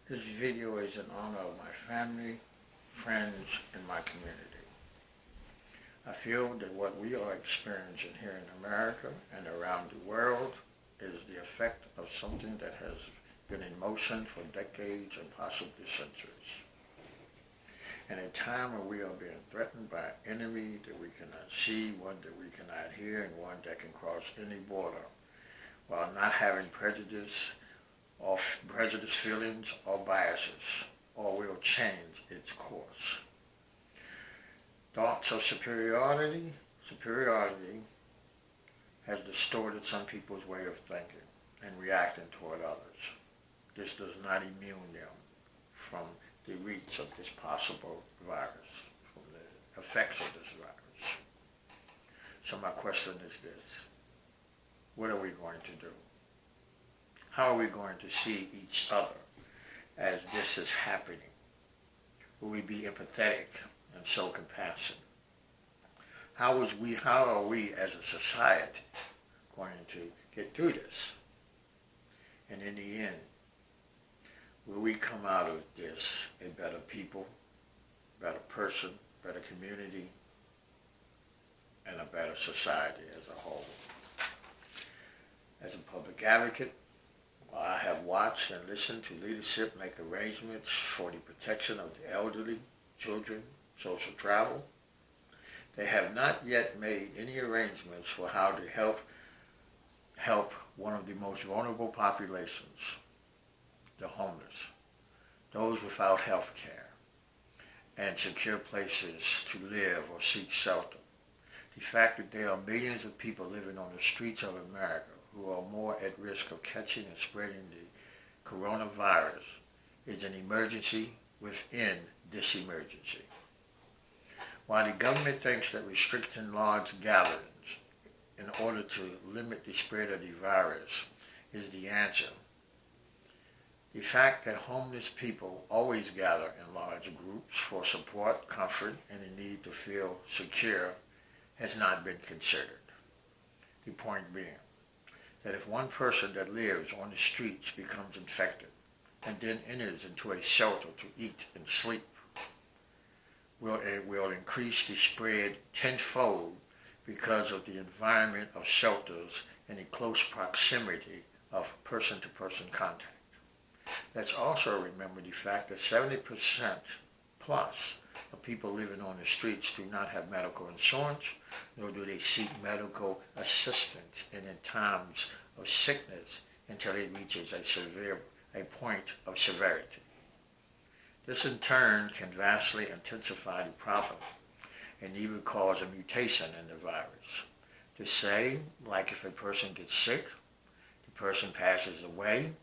This video is in honor of my family, friends, and my community. I feel that what we are experiencing here in America and around the world is the effect of something that has been in motion for decades and possibly centuries. In a time where we are being threatened by an enemy that we cannot see, one that we cannot hear, and one that can cross any border, while not having prejudice feelings or biases, or will change its course. Thoughts of superiority has distorted some people's way of thinking and reacting toward others. This does not immune them from the reach of this possible virus, from the effects of this virus. So my question is this: what are we going to do? How are we going to see each other as this is happening? Will we be empathetic and show compassion? How are we as a society going to get through this? And in the end, will we come out of this a better people, better person, better community, and a better society as a whole? As a public advocate, I have watched and listened to leadership make arrangements for the protection of the elderly, children, social travel. They have not yet made any arrangements for how to help one of the most vulnerable populations, the homeless, those without health care, and secure places to live or seek shelter. The fact that there are millions of people living on the streets of America who are more at risk of catching and spreading the coronavirus is an emergency within this emergency. While the government thinks that restricting large gatherings in order to limit the spread of the virus is the answer, the fact that homeless people always gather in large groups for support, comfort, and the need to feel secure has not been considered. The point being that if one person that lives on the streets becomes infected and then enters into a shelter to eat and sleep, it will increase the spread tenfold because of the environment of shelters and the close proximity of person-to-person contact. Let's also remember the fact that 70% plus of people living on the streets do not have medical insurance, nor do they seek medical assistance in times of sickness until it reaches a point of severity. This in turn can vastly intensify the problem and even cause a mutation in the virus. To say, like if a person gets sick, the person passes away,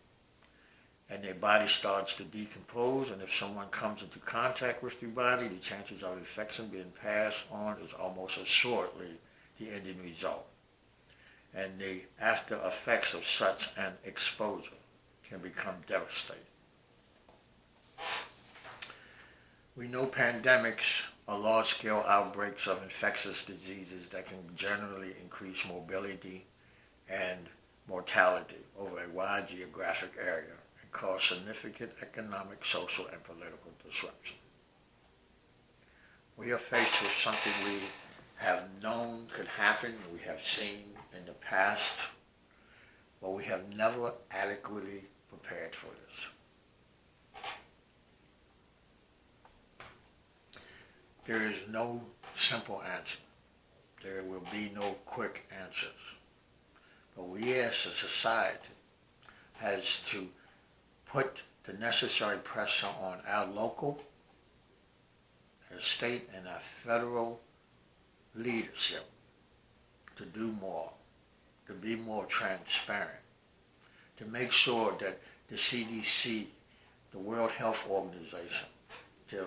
and their body starts to decompose, and if someone comes into contact with the body, the chances of infection being passed on is almost assuredly the ending result. And the after effects of such an exposure can become devastating. We know pandemics are large-scale outbreaks of infectious diseases that can generally increase mobility and mortality over a wide geographic area and cause significant economic, social, and political disruption. We are faced with something we have known could happen, we have seen in the past, but we have never adequately prepared for this. There is no simple answer. There will be no quick answers. But we as a society has to put the necessary pressure on our local, our state, and our federal leadership to do more, to be more transparent, to make sure that the CDC, the World Health Organization, to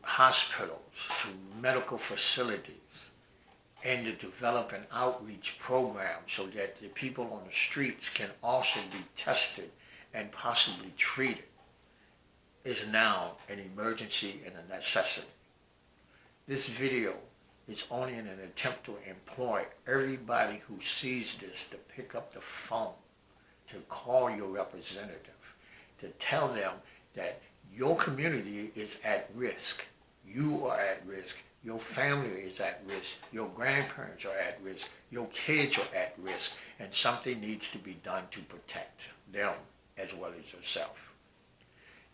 hospitals, to medical facilities, and to develop an outreach program so that the people on the streets can also be tested and possibly treated is now an emergency and a necessity. This video is only in an attempt to employ everybody who sees this to pick up the phone, to call your representative, to tell them that your community is at risk. You are at risk. Your family is at risk. Your grandparents are at risk. Your kids are at risk. And something needs to be done to protect them as well as yourself.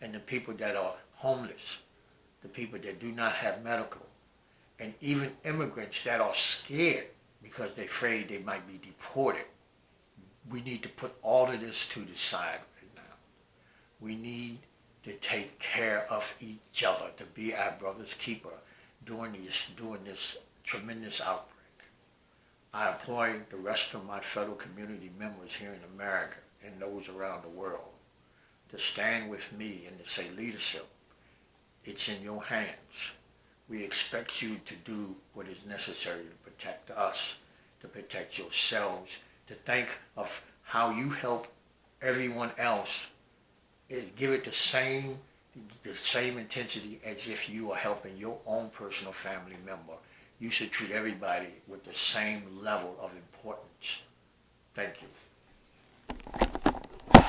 And the people that are homeless, the people that do not have medical, and even immigrants that are scared because they're afraid they might be deported. We need to put all of this to the side right now. We need to take care of each other, to be our brother's keeper during this tremendous outbreak. I implore the rest of my fellow community members here in America and those around the world to stand with me and to say, leadership, it's in your hands. We expect you to do what is necessary to protect us, to protect yourselves, to think of how you help everyone else. Give it the same intensity as if you are helping your own personal family member. You should treat everybody with the same level of importance. Thank you.